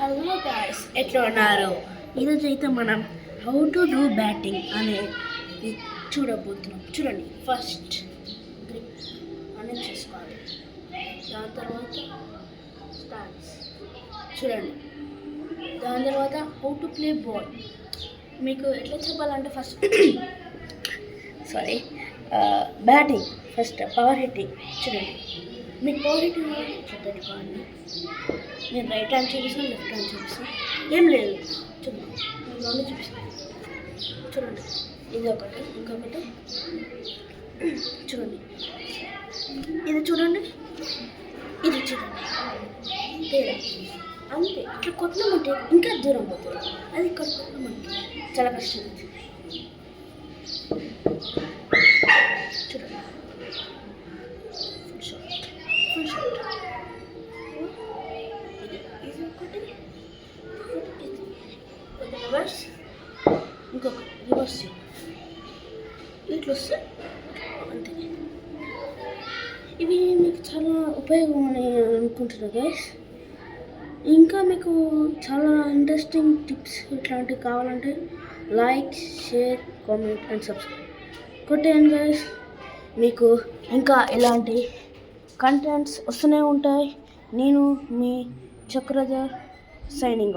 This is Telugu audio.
హలో గాయ్స్, ఎట్లా ఉన్నారు? ఈరోజు అయితే మనం హౌ టు డూ బ్యాటింగ్ అనేది చూడబోతున్నాం. చూడండి, ఫస్ట్ గ్రిప్ అనేది చేసుకోవాలి. దాని తర్వాత స్టాండ్స్ చూడండి. దాని తర్వాత హౌ టు ప్లే బాల్ మీకు ఎట్లా చెప్పాలంటే first batting first power hitting చూడండి. మీకు పవర్ హిట్టింగ్ ఇట్లా పెట్టుకోండి. నేను రైట్ హ్యాండ్ చూపిస్తాను, లెఫ్ట్ హ్యాండ్ చూపిస్తాను. ఏం లేదు, చూడండి, నేను రెండు చూపిస్తాను. చూడండి, ఇది ఒకటి, ఇంకొకటి చూడండి, ఇది చూడండి, ఇది చూడండి. తేడా అంతే. ఇట్లా కొట్టమంటే ఇంకా దూరం పోతుంది. అది ఇక్కడ కొట్టమంటే చాలా కష్టం. చూడండి, ఫుల్ షాట్ ఇది ఒకటి, రివర్స్, ఇంకొక రివర్స్ ఇట్లా వస్తే అంతే. ఇవి మీకు చాలా ఉపయోగం అని అనుకుంటున్నా గైస్. ఇంకా మీకు చాలా ఇంట్రెస్టింగ్ టిప్స్ ఇట్లాంటివి కావాలంటే like, share, comment and subscribe కొట్టేయండి గైస్. మీకు ఇంకా ఇలాంటి కంటెంట్స్ వస్తూనే ఉంటాయి. నేను మీ చక్రధర్ సైనింగ్ ఆఫ్.